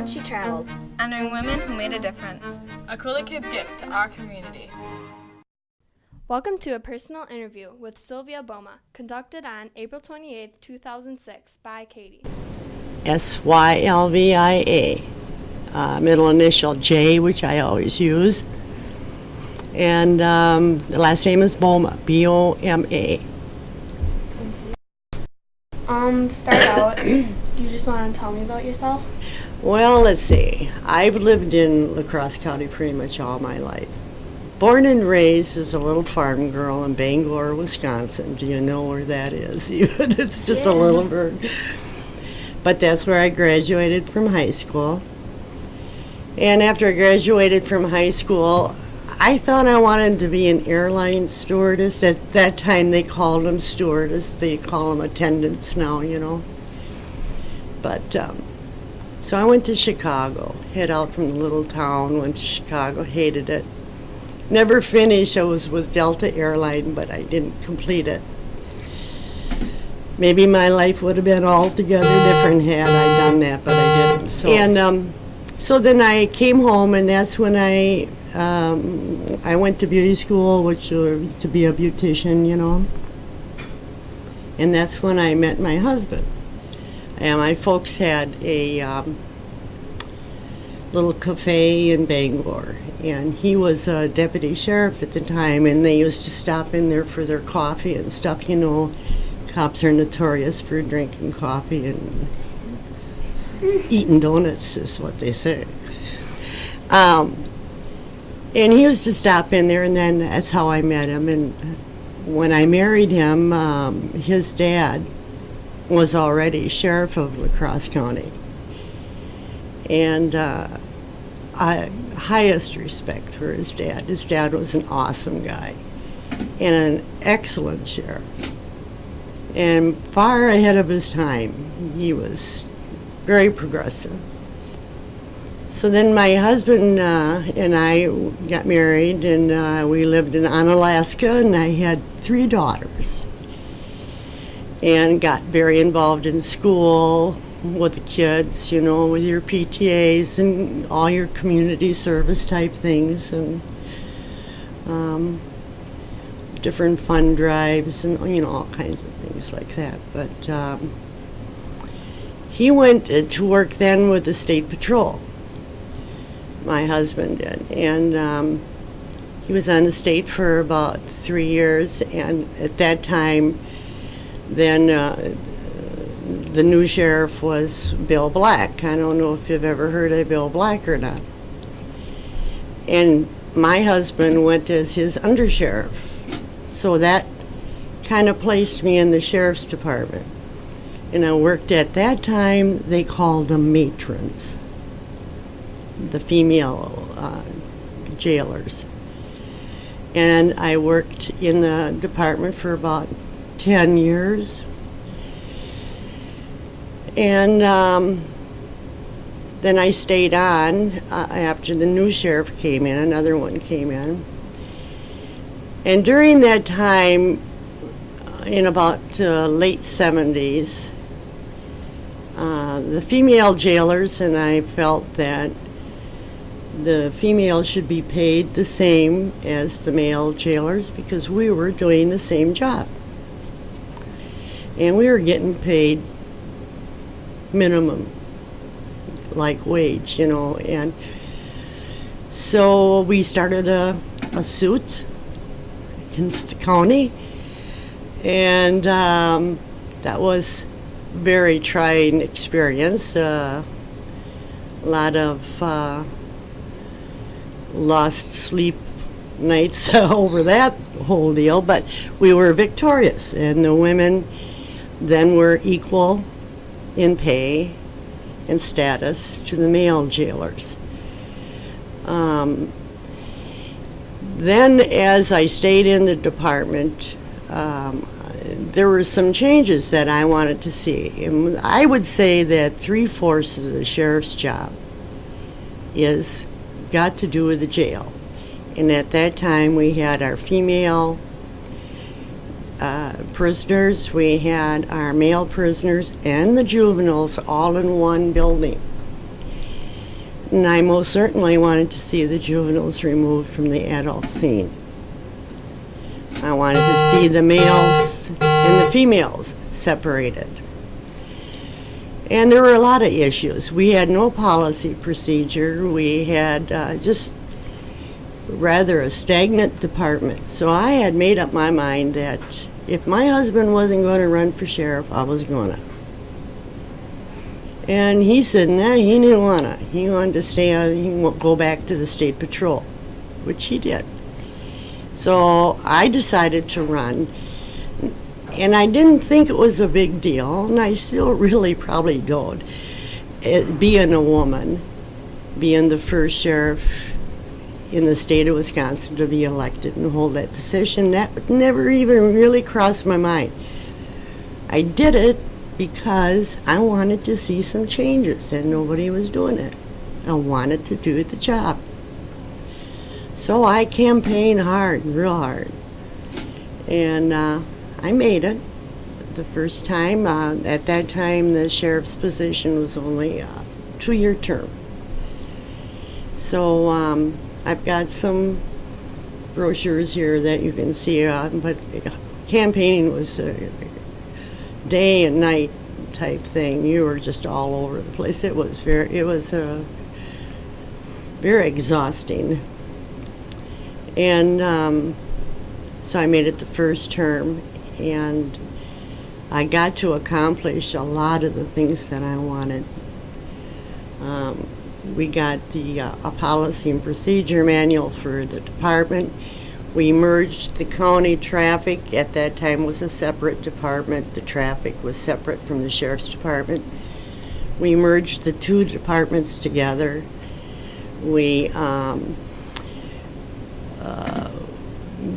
road she traveled. Honoring women who made a difference. A Cool Kids gift to our community. Welcome to a personal interview with Sylvia Boma, conducted on April 28, 2006 by Katie. Sylvia, middle initial J, which I always use. And the last name is Boma, B-O-M-A. To start out, do you just want to tell me about yourself? Well, let's see. I've lived in La Crosse County pretty much all my life. Born and raised as a little farm girl in Bangor, Wisconsin. Do you know where that is? It's just a little bird. But that's where I graduated from high school. And after I graduated from high school, I thought I wanted to be an airline stewardess. At that time, they called them stewardess. They call them attendants now, you know. But, so I went to Chicago, head out from the little town, went to Chicago, hated it. Never finished. I was with Delta Airline, but I didn't complete it. Maybe my life would have been altogether different had I done that, but I didn't. So then I came home, and that's when I went to beauty school, which was to be a beautician, you know. And that's when I met my husband. And my folks had a little cafe in Bangor, and he was a deputy sheriff at the time, and they used to stop in there for their coffee and stuff, you know. Cops are notorious for drinking coffee and eating donuts, is what they say. And he used to stop in there, and then that's how I met him. And when I married him, his dad was already sheriff of La Crosse County. And I highest respect for his dad. His dad was an awesome guy and an excellent sheriff. And far ahead of his time. He was very progressive. So then my husband and I got married, and we lived in Alaska, and I had 3 daughters. And got very involved in school with the kids, you know, with your PTAs and all your community service type things, and different fund drives and, you know, all kinds of things like that. But he went to work then with the State Patrol, my husband did, and he was on the state for about 3 years, and at that time, then the new sheriff was Bill Black. I don't know if you've ever heard of Bill Black or not. And my husband went as his undersheriff. So that kind of placed me in the sheriff's department. And I worked at that time, they called them matrons, the female jailers. And I worked in the department for about 10 years. And then I stayed on after the new sheriff came in, another one came in. And during that time, in about late 70s, the female jailers and I felt that the female should be paid the same as the male jailers because we were doing the same job. And we were getting paid minimum, like wage, you know. And so we started a suit against the county, and that was very trying experience. A lot of lost sleep nights over that whole deal, but we were victorious, and the women then were equal in pay and status to the male jailers. Then as I stayed in the department, there were some changes that I wanted to see. And I would say that 3/4 of the sheriff's job is got to do with the jail. And at that time we had our female prisoners, we had our male prisoners and the juveniles all in one building. And I most certainly wanted to see the juveniles removed from the adult scene. I wanted to see the males and the females separated. And there were a lot of issues. We had no policy procedure. We had just rather a stagnant department. So I had made up my mind that if my husband wasn't going to run for sheriff, I was going to. And he said, nah, he didn't want to. He wanted to stay on, he go back to the state patrol, which he did. So I decided to run. And I didn't think it was a big deal, and I still really probably don't. Being a woman, being the first sheriff in the state of Wisconsin to be elected and hold that position, that never even really crossed my mind. I did it because I wanted to see some changes, and nobody was doing it. I wanted to do the job. So I campaigned hard, real hard. And I made it the first time. At that time, the sheriff's position was only a 2-year term. So I've got some brochures here that you can see, but campaigning was a day and night type thing. You were just all over the place. It was very exhausting. And so I made it the first term, and I got to accomplish a lot of the things that I wanted. We got a policy and procedure manual for the department. We merged the county traffic. At that time was a separate department. The traffic was separate from the sheriff's department. We merged the two departments together. We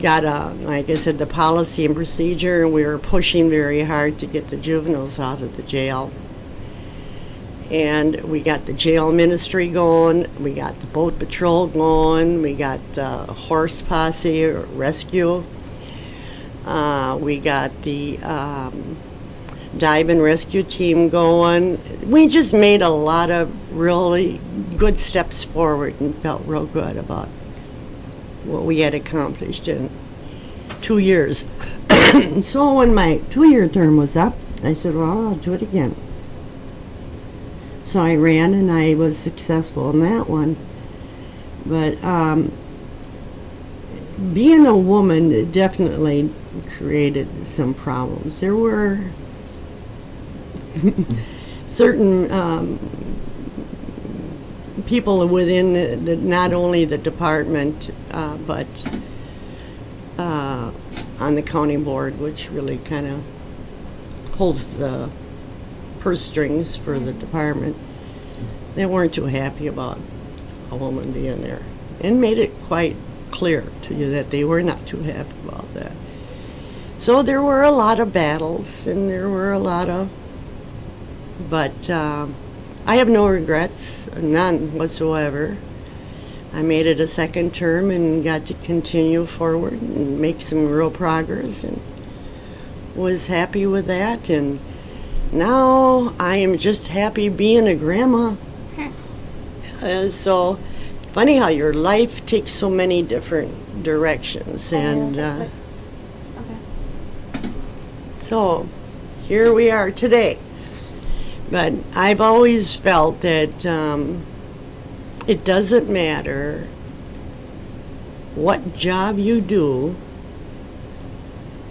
got like I said, the policy and procedure, and we were pushing very hard to get the juveniles out of the jail. And we got the jail ministry going, we got the boat patrol going, we got the horse posse or rescue, we got the dive and rescue team going. We just made a lot of really good steps forward and felt real good about what we had accomplished in 2 years. So when my 2-year term was up, I said, well, I'll do it again. So I ran, and I was successful in that one. But being a woman definitely created some problems. There were certain people within not only the department, but on the county board, which really kind of holds the purse strings for the department. They weren't too happy about a woman being there, and made it quite clear to you that they were not too happy about that. So there were a lot of battles, and there were a lot of, but I have no regrets, none whatsoever. I made it a second term and got to continue forward and make some real progress, and was happy with that. And now I am just happy being a grandma. So funny how your life takes so many different directions. And so here we are today. But I've always felt that it doesn't matter what job you do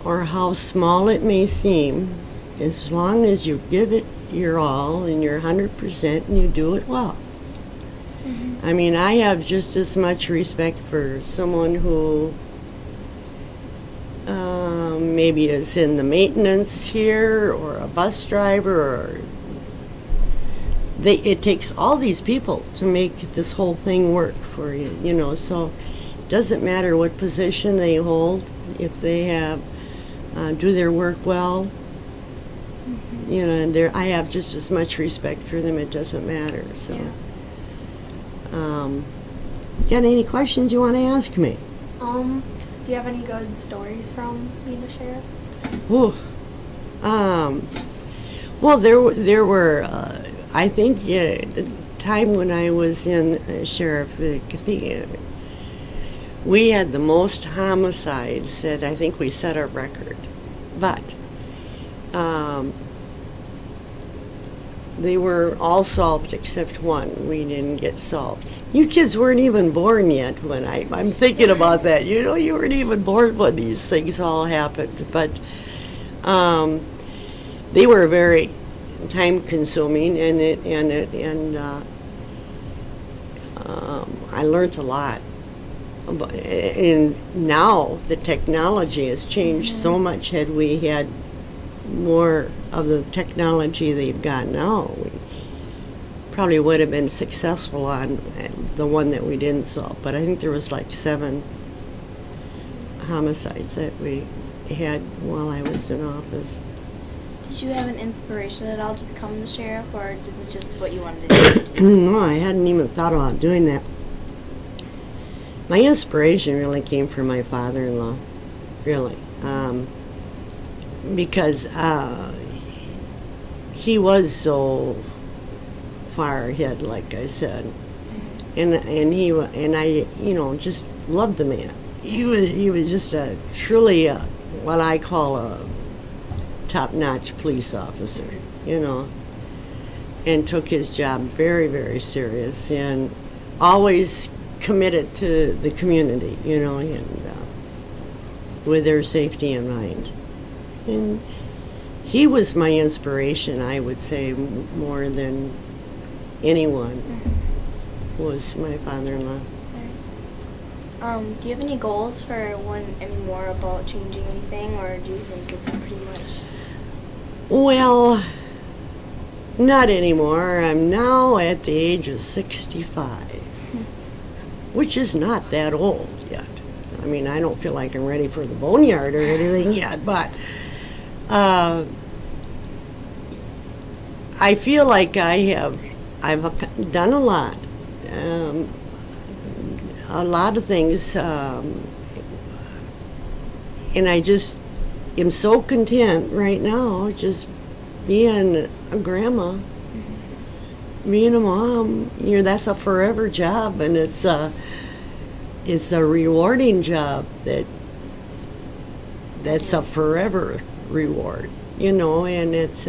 or how small it may seem, as long as you give it your all and your 100% and you do it well. I mean, I have just as much respect for someone who maybe is in the maintenance here, or a bus driver, or it takes all these people to make this whole thing work for you, you know. So it doesn't matter what position they hold, if they have do their work well. You know, and I have just as much respect for them. It doesn't matter. So, got any questions you want to ask me? Do you have any good stories from being a sheriff? Ooh, well, there were. I think time when I was in sheriff, we had the most homicides that I think we set our record. But they were all solved except one. We didn't get solved. You kids weren't even born yet when I'm thinking about that. You know, you weren't even born when these things all happened. But they were very time-consuming, and I learned a lot. And now the technology has changed so much. Had we had more of the technology they've got now, we probably would have been successful on the one that we didn't solve. But I think there was like 7 homicides that we had while I was in office. Did you have an inspiration at all to become the sheriff, or is it just what you wanted to do? No, I hadn't even thought about doing that. My inspiration really came from my father-in-law, really, because he was so far ahead, like I said, and I just loved the man. He was just truly what I call a top-notch police officer, and took his job very, very serious, and always committed to the community, and with their safety in mind. And he was my inspiration, I would say, more than anyone was my father-in-law. Do you have any goals for any more about changing anything, or do you think it's pretty much? Well, not anymore. I'm now at the age of 65. Which is not that old yet. I mean, I don't feel like I'm ready for the boneyard or anything yet, but I feel like I've done a lot of things, and I just am so content right now just being a grandma. Being a mom, that's a forever job, and it's a rewarding job that's a forever reward, and it's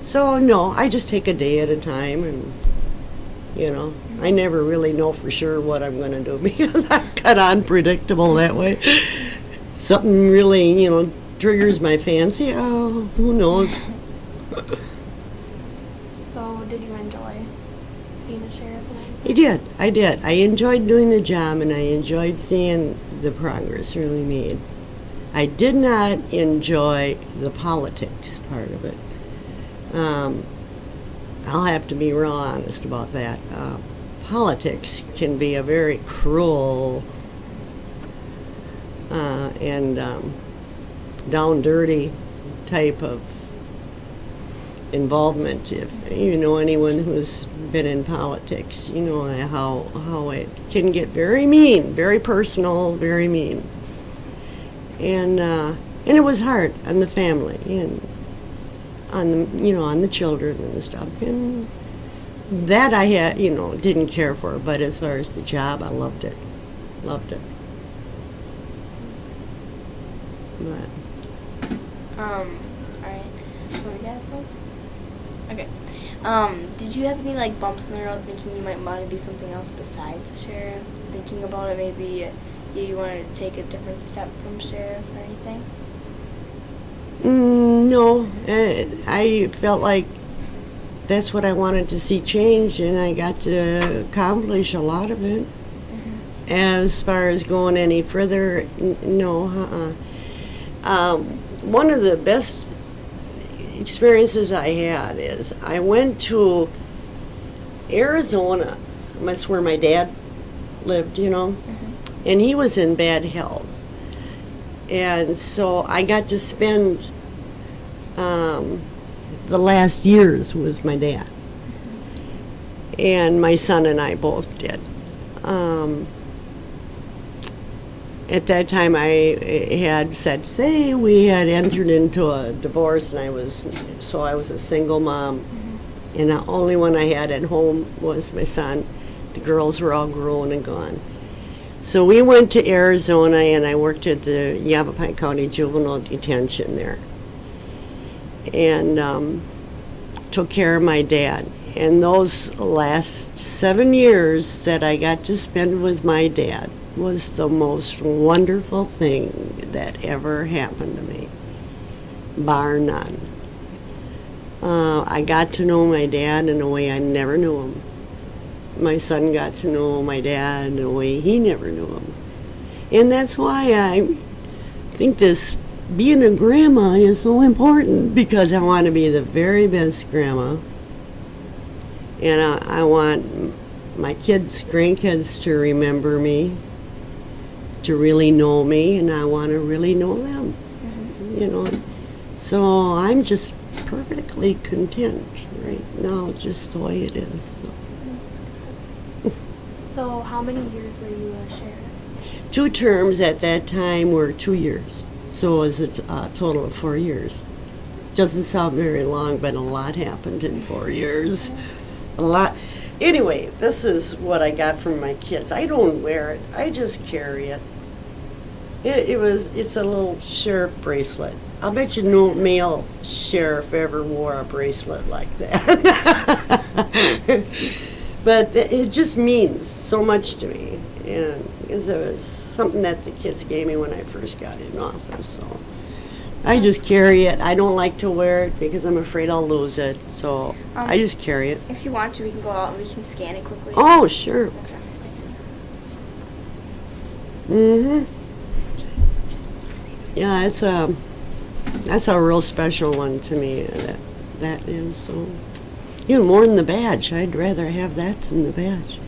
so no, I just take a day at a time, and I never really know for sure what I'm going to do because I'm kind of unpredictable that way. Something really, triggers my fancy. Oh, who knows? So, did you enjoy being a sheriff? I did. I enjoyed doing the job, and I enjoyed seeing the progress really made. I did not enjoy the politics part of it. I'll have to be real honest about that. Politics can be a very cruel and down dirty type of involvement. If you know anyone who's been in politics, you know how it can get very mean, very personal, very mean, and it was hard on the family and on the children and stuff, and that I had didn't care for. But as far as the job, I loved it. But Alright. What we got, so? Okay. Did you have any bumps in the road thinking you might want to do something else besides the sheriff? Thinking about it, maybe you wanted to take a different step from sheriff or anything? No, I felt like that's what I wanted to see changed, and I got to accomplish a lot of it. Mm-hmm. As far as going any further, no. One of the best experiences I had is I went to Arizona. That's where my dad lived, mm-hmm. and he was in bad health. And so I got to spend the last years with my dad. Mm-hmm. And my son and I both did. At that time, I had said, we had entered into a divorce, and I was a single mom. Mm-hmm. And the only one I had at home was my son. The girls were all grown and gone. So we went to Arizona, and I worked at the Yavapai County Juvenile Detention there. And took care of my dad. And those last 7 years that I got to spend with my dad was the most wonderful thing that ever happened to me, bar none. I got to know my dad in a way I never knew him. My son got to know my dad in a way he never knew him. And that's why I think this being a grandma is so important, because I want to be the very best grandma. And I want my kids, grandkids to remember me, to really know me, and I want to really know them, you know. So I'm just perfectly content right now, just the way it is. So. So how many years were you a sheriff? 2 terms at that time were 2 years, so it was a total of 4 years. Doesn't sound very long, but a lot happened in 4 years. A lot. Anyway, this is what I got from my kids. I don't wear it. I just carry it. It's a little sheriff bracelet. I'll bet you no male sheriff ever wore a bracelet like that. But it just means so much to me, and because it was something that the kids gave me when I first got in office. So I just carry it. I don't like to wear it because I'm afraid I'll lose it. So I just carry it. If you want to, we can go out and we can scan it quickly. Oh, sure. Okay. Mhm. Yeah, that's a real special one to me. That is so. Even more than the badge. I'd rather have that than the badge.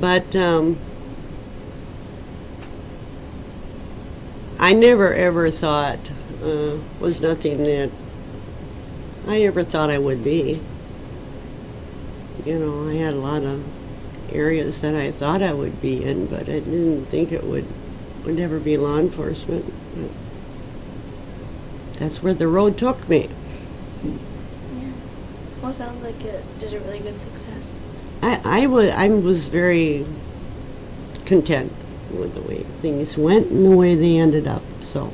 But I never ever thought was nothing that I ever thought I would be. You know, I had a lot of areas that I thought I would be in, but I didn't think it would ever be law enforcement. But that's where the road took me. Yeah. Well, it sounds like it did a really good success. I was very content with the way things went and the way they ended up. So.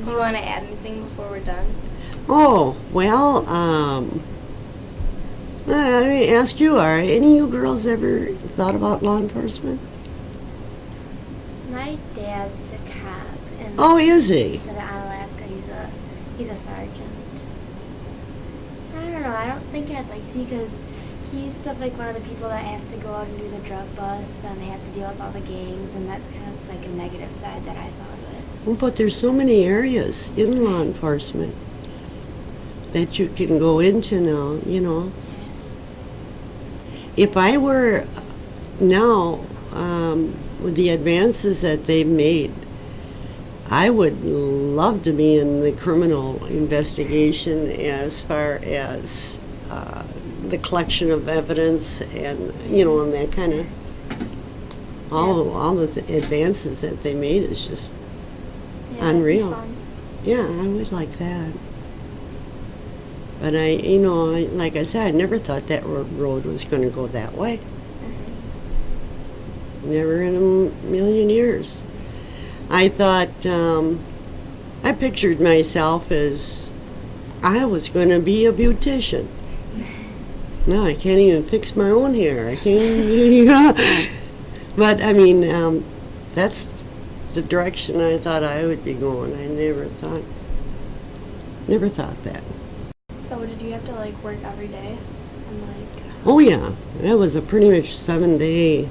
Do you want to add anything before we're done? Oh, well, let me ask you, are any of you girls ever thought about law enforcement? My dad's a cop, and Oh, is he? in Alaska, he's a sergeant. I don't know. I don't think I'd like to, because he's like one of the people that have to go out and do the drug busts and have to deal with all the gangs, and that's kind of like a negative side that I saw to it. Well, but there's so many areas in law enforcement that you can go into now, you know. If I were now, with the advances that they've made, I would love to be in the criminal investigation as far as the collection of evidence and, you know, and that kind of, all the advances that they made is just Yeah, unreal. that'd be fun. Yeah, I would like that. But like I said, I never thought that road was going to go that way. Never in a million years. I thought, I pictured myself as I was going to be a beautician. No, I can't even fix my own hair. I can't, But, I mean, that's the direction I thought I would be going. I never thought that. So did you have to like work every day? And like Oh, yeah. That was a pretty much 7-day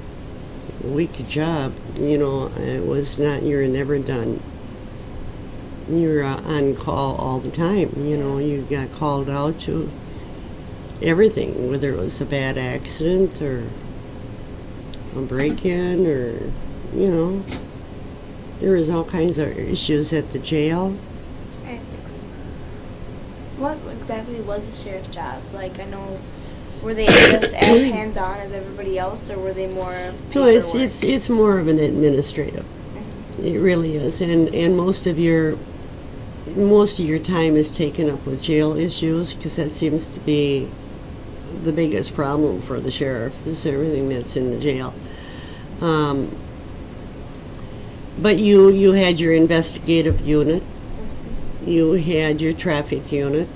week job. You know, it was not, you're never done. You're on call all the time. You know, you got called out to everything, whether it was a bad accident or a break-in or, you know, there was all kinds of issues at the jail. What exactly was the sheriff's job? Like, I know, were they just as hands-on as everybody else, or were they more paperwork? No, it's more of an administrative. It really is, and most of your most of your time is taken up with jail issues, because that seems to be the biggest problem for the sheriff, is everything that's in the jail. But you had your investigative unit, you had your traffic unit,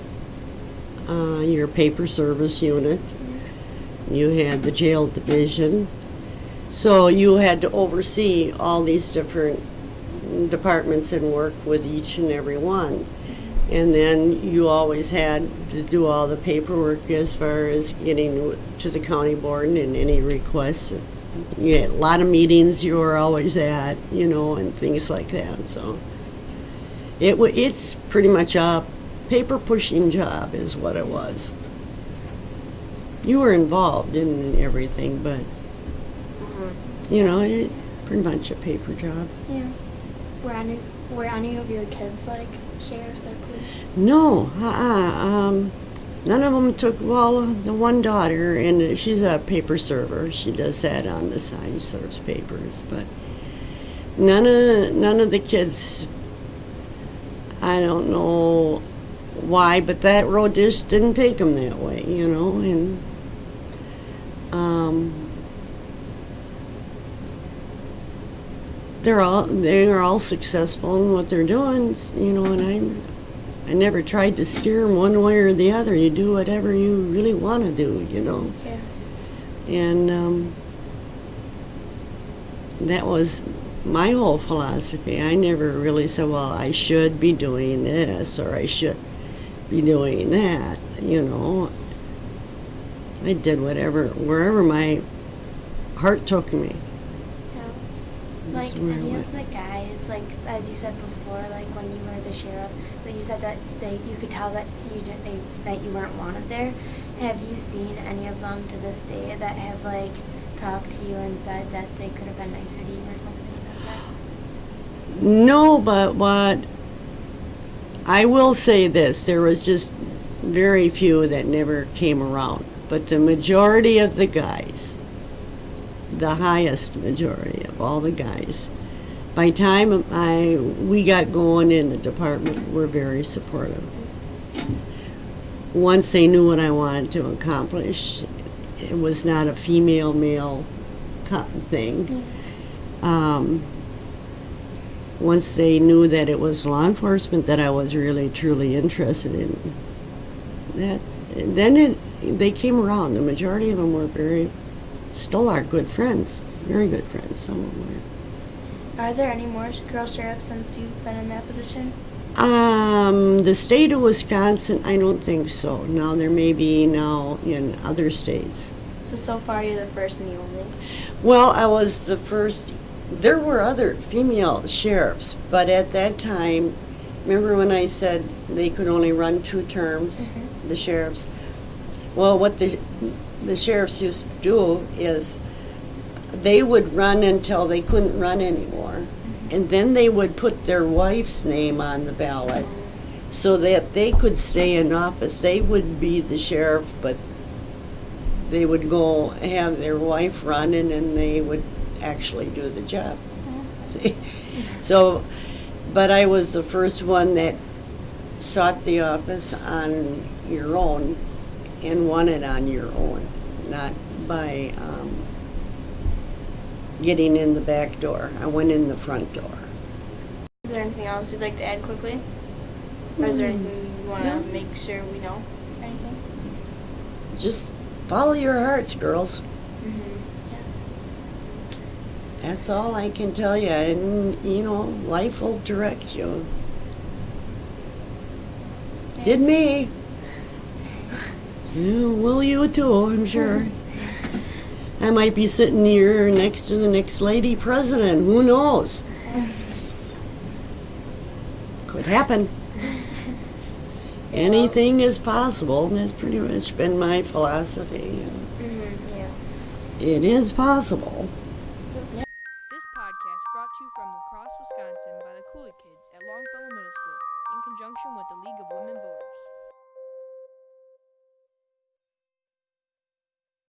your paper service unit, you had the jail division. So you had to oversee all these different departments and work with each and every one. And then you always had to do all the paperwork as far as getting to the county board and any requests. You had a lot of meetings you were always at, and things like that. So it's pretty much a paper pushing job is what it was. You were involved in everything, but it pretty much a paper job. Yeah. Were any of your kids like sheriffs or police? No, none of them took. Well, the one daughter, and she's a paper server. She does that on the side, serves papers. But none of the kids. I don't know why, but that road just didn't take them that way, and they are all successful in what they're doing, and I never tried to steer them one way or the other. You do whatever you really want to do, Yeah. And that was my whole philosophy. I never really said, well, I should be doing this or I should be doing that, I did wherever my heart took me. Like any of the guys, like as you said before, like when you were the sheriff, that you said that you could tell that that you weren't wanted there. Have you seen any of them to this day that have like talked to you and said that they could have been nicer to you or something like that? No, but what I will say this: there was just very few that never came around, but the majority of the guys. The highest majority of all the guys. By the time we got going in the department, were very supportive. Once they knew what I wanted to accomplish, it was not a female-male thing. Once they knew that it was law enforcement that I was really, truly interested in, then they came around. The majority of them were still are good friends, very good friends, some of them are. Are there any more girl sheriffs since you've been in that position? The state of Wisconsin, I don't think so. Now there may be now in other states. So far you're the first and the only? Well, I was the first. There were other female sheriffs, but at that time, remember when I said they could only run 2 terms, the sheriffs? Well, what the sheriffs used to do is they would run until they couldn't run anymore, and then they would put their wife's name on the ballot so that they could stay in office. They would be the sheriff, but they would go have their wife run, and then they would actually do the job. See? So, but I was the first one that sought the office on your own and won it on your own, not by getting in the back door. I went in the front door. Is there anything else you'd like to add quickly? Or is there anything you want to make sure we know? Anything? Just follow your hearts, girls. Yeah. That's all I can tell you, and life will direct you. Yeah. Did me. Yeah, will you too, I'm sure. I might be sitting here next to the next lady president. Who knows? Could happen. Anything is possible. That's pretty much been my philosophy. Yeah. It is possible. This podcast brought to you from La Crosse, Wisconsin by the Cooley Kids at Longfellow Middle School in conjunction with the League of Women Voters.